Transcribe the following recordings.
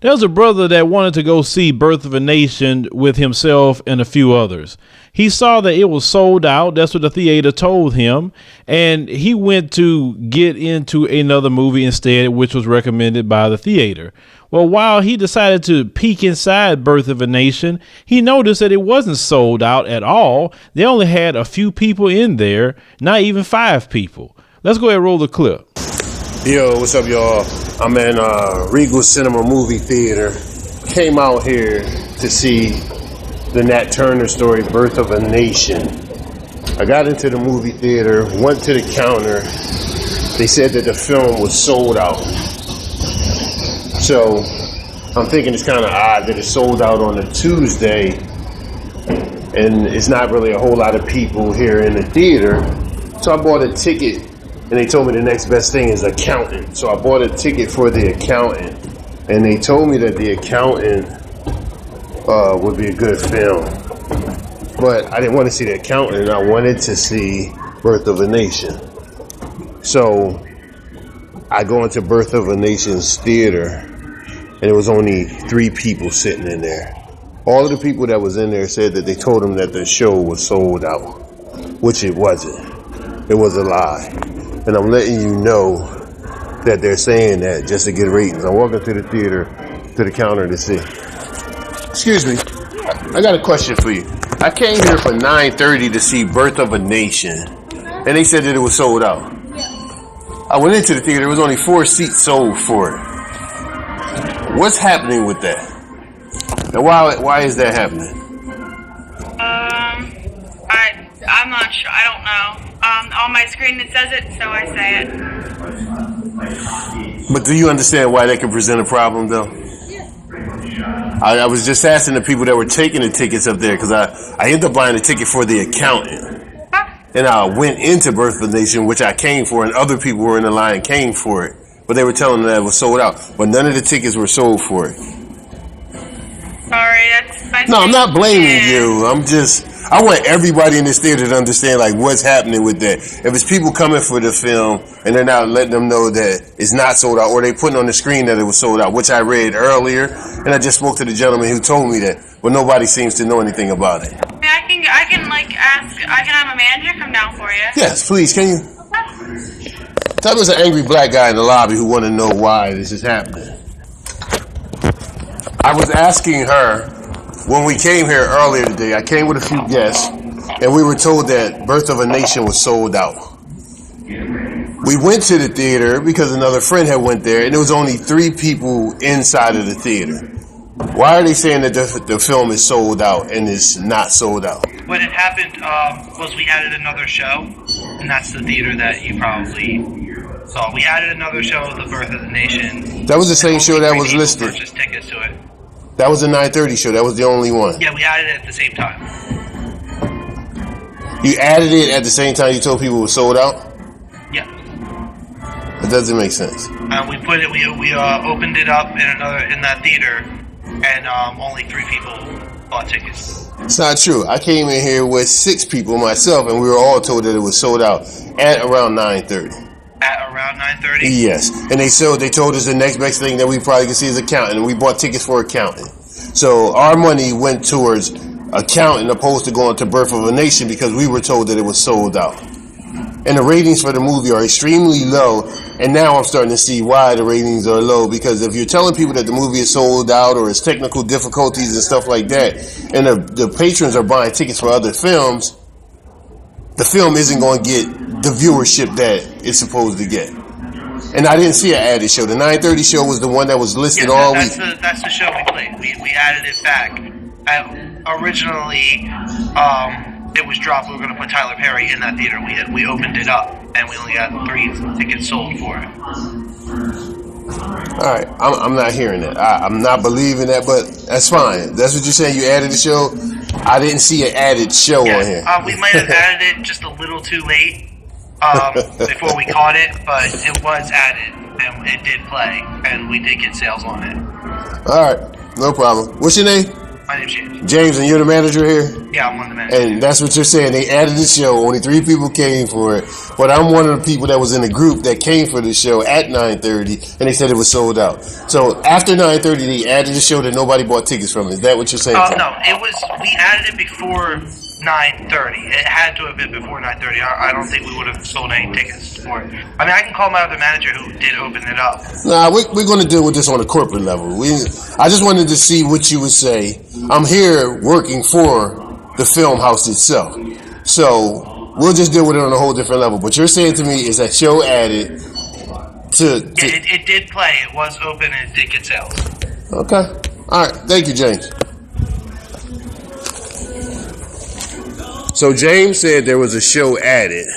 There was a brother that wanted to go see Birth of a Nation with himself and a few others. He saw that it was sold out. That's what the theater told him. And he went to get into another movie instead, which was recommended by the theater. Well, while he decided to peek inside Birth of a Nation, he noticed that it wasn't sold out at all. They only had a few people in there, not even 5 people. Let's go ahead and roll the clip. Yo, what's up, y'all? I'm in Regal Cinema Movie Theater. Came out here to see the Nat Turner story, Birth of a Nation. I got into the movie theater, went to the counter. They said that the film was sold out. So I'm thinking it's kind of odd that it's sold out on a Tuesday and it's not really a whole lot of people here in the theater. So I bought a ticket and they told me the next best thing is accountant. So I bought a ticket for the accountant and they told me that the accountant would be a good film. But I didn't want to see the accountant. I wanted to see Birth of a Nation. So I go into Birth of a Nation's theater and it was only 3 people sitting in there. All of the people that was in there said that they told them that the show was sold out, which it wasn't. It was a lie. And I'm letting you know that they're saying that just to get ratings. I'm walking to the theater, to the counter to see. Excuse me, I got a question for you. I came here for 9:30 to see Birth of a Nation, and they said that it was sold out. I went into the theater, there was only 4 seats sold for it. What's happening with that? And why is that happening? I'm not sure. I don't know. On my screen it says it, so I say it. But do you understand why that can present a problem, though? I was just asking the people that were taking the tickets up there because I ended up buying a ticket for the accountant. And I went into Birth of a Nation, which I came for, and other people were in the line and came for it. But they were telling me that it was sold out. But none of the tickets were sold for it. Sorry, that's my No, I'm not blaming you. I want everybody in this theater to understand like what's happening with that. If it's people coming for the film and they're not letting them know that it's not sold out, or they putting on the screen that it was sold out, which I read earlier, and I just spoke to the gentleman who told me that, but nobody seems to know anything about it. I can have a manager come down for you. Yes, please, can you? Tell me there's an angry black guy in the lobby who want to know why this is happening. I was asking her when we came here earlier today. I came with a few guests, and we were told that Birth of a Nation was sold out. We went to the theater because another friend had went there, and there was only 3 people inside of the theater. Why are they saying that the film is sold out and it's not sold out? What had happened was we added another show, and that's the theater that you probably saw. We added another show of The Birth of the Nation. That was the same show that was listed. Purchased tickets to it. That was the 9:30 show. That was the only one. Yeah, we added it at the same time. You added it at the same time you told people it was sold out? Yeah. It doesn't make sense. We put it. We opened it up in that theater, and only 3 people bought tickets. It's not true. I came in here with 6 people myself, and we were all told that it was sold out at around 9:30. At around 9:30? Yes. And they told us the next best thing that we probably could see is accountant, and we bought tickets for accountant. So our money went towards accountant opposed to going to Birth of a Nation because we were told that it was sold out. And the ratings for the movie are extremely low, and now I'm starting to see why the ratings are low, because if you're telling people that the movie is sold out or it's technical difficulties and stuff like that, and the patrons are buying tickets for other films, the film isn't going to get the viewership that it's supposed to get. And I didn't see an added show. The 9:30 show was the one that was listed all week. That's the show we played. We added it back. Originally, it was dropped. We were going to put Tyler Perry in that theater. We opened it up, and we only got 3 tickets sold for it. All right, I'm not hearing that. I'm not believing that, but that's fine. That's what you're saying. You added the show. I didn't see an added show on here. We might have added it just a little too late before we caught it, but it was added, and it did play, and we did get sales on it. All right, no problem. What's your name? My My name's James. James, and you're the manager here? Yeah, I'm one of the managers. And that's what you're saying. They added the show. Only 3 people came for it. But I'm one of the people that was in the group that came for the show at 9:30, and they said it was sold out. So after 9:30, they added the show that nobody bought tickets from. Is that what you're saying? No, we added it before 9:30. It had to have been before 9:30. I don't think we would have sold any tickets for it. I mean, I can call my other manager who did open it up. Nah, we're going to deal with this on a corporate level. I just wanted to see what you would say. I'm here working for the film house itself. So we'll just deal with it on a whole different level. But you're saying to me is that show added to It did play. It was open and it did get sales. Okay. All right. Thank you, James. So James said there was a show added.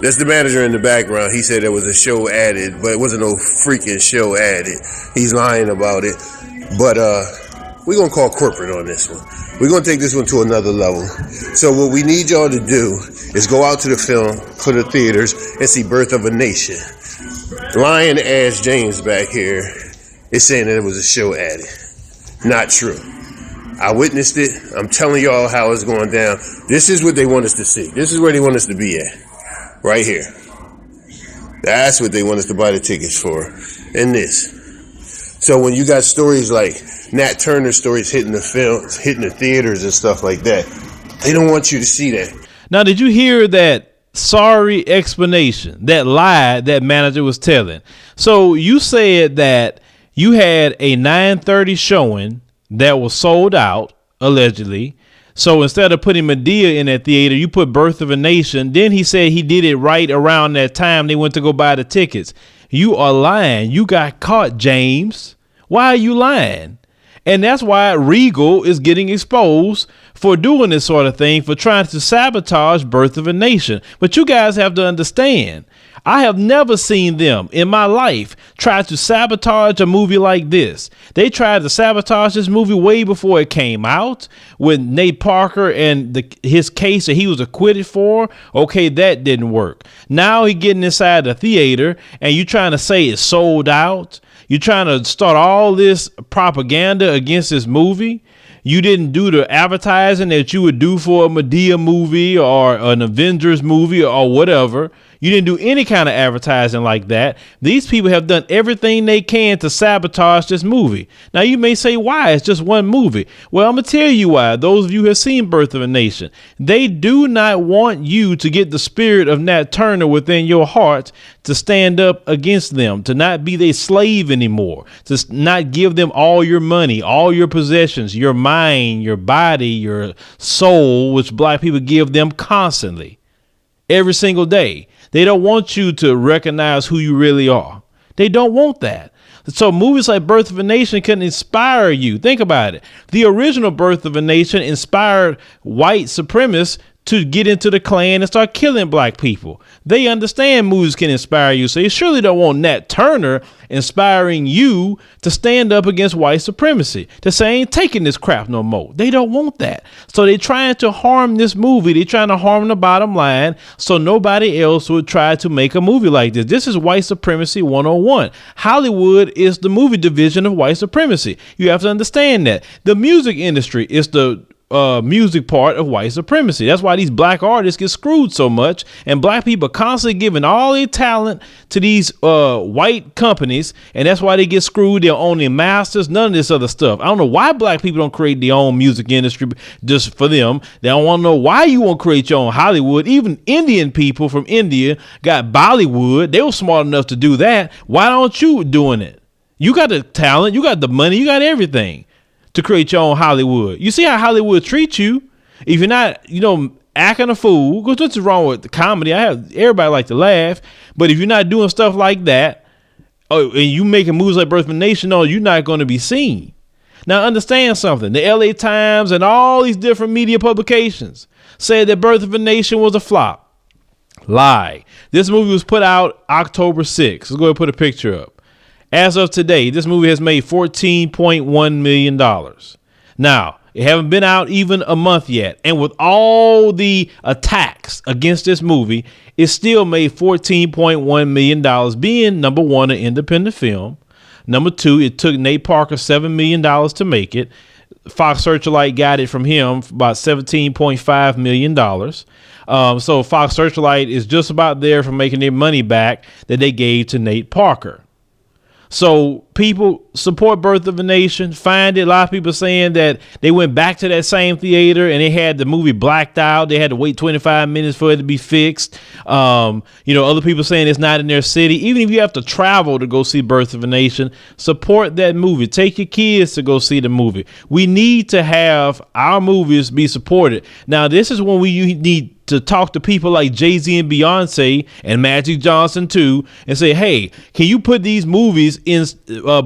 That's the manager in the background. He said there was a show added, but it wasn't no freaking show added. He's lying about it. But we're going to call corporate on this one. We're going to take this one to another level. So what we need y'all to do is go out to the film, to the theaters, and see Birth of a Nation. Lying ass James back here is saying that it was a show added. Not true. I witnessed it. I'm telling y'all how it's going down. This is what they want us to see. This is where they want us to be at. Right here. That's what they want us to buy the tickets for. And this. So when you got stories like Nat Turner stories hitting the films, hitting the theaters and stuff like that, they don't want you to see that. Now, did you hear that sorry explanation, that lie that manager was telling? So you said that you had a 9:30 showing that was sold out, allegedly. So instead of putting Medea in that theater, you put Birth of a Nation. Then he said he did it right around that time they went to go buy the tickets. You are lying. You got caught, James. Why are you lying? And that's why Regal is getting exposed for doing this sort of thing, for trying to sabotage Birth of a Nation. But you guys have to understand, I have never seen them in my life try to sabotage a movie like this. They tried to sabotage this movie way before it came out with Nate Parker and his case that he was acquitted for. Okay, that didn't work. Now he getting inside the theater and you trying to say it's sold out. You're trying to start all this propaganda against this movie. You didn't do the advertising that you would do for a Medea movie or an Avengers movie or whatever. You didn't do any kind of advertising like that. These people have done everything they can to sabotage this movie. Now, you may say, why? It's just one movie. Well, I'm going to tell you why. Those of you who have seen Birth of a Nation, they do not want you to get the spirit of Nat Turner within your heart to stand up against them, to not be their slave anymore, to not give them all your money, all your possessions, your mind, your body, your soul, which black people give them constantly, every single day. They don't want you to recognize who you really are. They don't want that. So movies like Birth of a Nation can inspire you. Think about it. The original Birth of a Nation inspired white supremacists to get into the Klan and start killing black people. They understand movies can inspire you. So you surely don't want Nat Turner inspiring you to stand up against white supremacy, to say, I ain't taking this crap no more. They don't want that. So they're trying to harm this movie. They're trying to harm the bottom line so nobody else would try to make a movie like this. This is white supremacy 101. Hollywood is the movie division of white supremacy. You have to understand that. The music industry is the music part of white supremacy. That's why these black artists get screwed so much, and black people are constantly giving all their talent to these white companies, and that's why they get screwed. They'll own their masters, none of this other stuff. I don't know why black people don't create their own music industry just for them. They don't want to know why you won't create your own Hollywood. Even Indian people from India got Bollywood. They were smart enough to do that. Why don't you doing it? You got the talent, you got the money, you got everything to create your own Hollywood. You see how Hollywood treats you. If you're not, acting a fool, because what's wrong with the comedy? Everybody like to laugh, but if you're not doing stuff like that, and you making moves like Birth of a Nation, no, you're not going to be seen. Now understand something. The LA Times and all these different media publications said that Birth of a Nation was a flop. Lie. This movie was put out October 6th. Let's go ahead and put a picture up. As of today, this movie has made $14.1 million. Now, it haven't been out even a month yet. And with all the attacks against this movie, it still made $14.1 million, being number one, an independent film. Number two, it took Nate Parker $7 million to make it. Fox Searchlight got it from him for about $17.5 million. So Fox Searchlight is just about there for making their money back that they gave to Nate Parker. So people support Birth of a Nation. Find it. A lot of people saying that they went back to that same theater and they had the movie blacked out. They had to wait 25 minutes for it to be fixed. Other people saying it's not in their city. Even if you have to travel to go see Birth of a Nation, support that movie. Take your kids to go see the movie. We need to have our movies be supported. Now, this is when we need to talk to people like Jay-Z and Beyonce and Magic Johnson too, and say, hey, can you put these movies in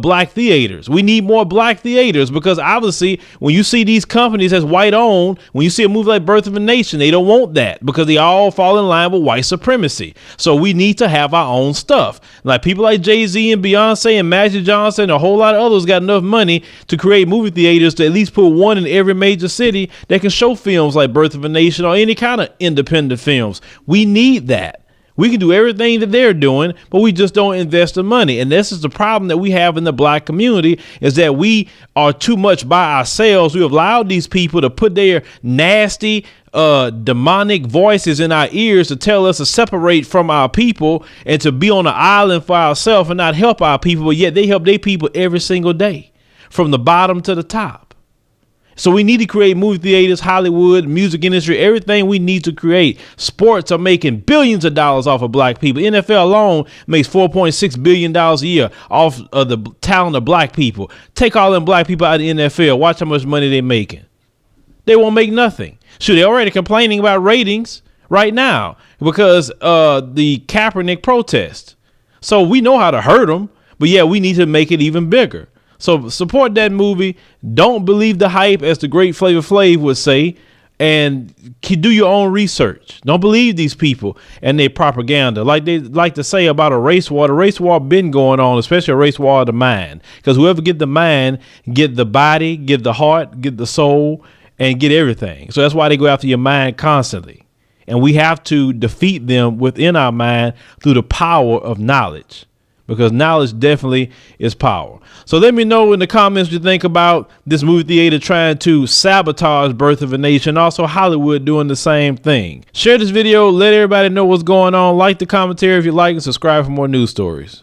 black theaters? We need more black theaters, because obviously when you see these companies as white owned, when you see a movie like Birth of a Nation, they don't want that because they all fall in line with white supremacy. So we need to have our own stuff. Like people like Jay-Z and Beyonce and Magic Johnson and a whole lot of others got enough money to create movie theaters to at least put one in every major city that can show films like Birth of a Nation or any kind of independent films. We need that. We can do everything that they're doing, but we just don't invest the money. And this is the problem that we have in the black community, is that we are too much by ourselves. We have allowed these people to put their nasty, demonic voices in our ears to tell us to separate from our people and to be on an island for ourselves and not help our people. But yet they help their people every single day, from the bottom to the top. So we need to create movie theaters, Hollywood, music industry, everything we need to create. Sports are making billions of dollars off of black people. NFL alone makes $4.6 billion a year off of the talent of black people. Take all them black people out of the NFL. Watch how much money they're making. They won't make nothing. Shoot, they're already complaining about ratings right now because the Kaepernick protest. So we know how to hurt them, but yeah, we need to make it even bigger. So support that movie. Don't believe the hype, as the great Flavor Flav would say, and do your own research. Don't believe these people and their propaganda. Like they like to say about a race war. The race war been going on, especially a race war of the mind. Because whoever get the mind, get the body, get the heart, get the soul, and get everything. So that's why they go after your mind constantly. And we have to defeat them within our mind through the power of knowledge. Because knowledge definitely is power. So let me know in the comments what you think about this movie theater trying to sabotage Birth of a Nation. Also Hollywood doing the same thing. Share this video. Let everybody know what's going on. Like the commentary if you like, and subscribe for more news stories.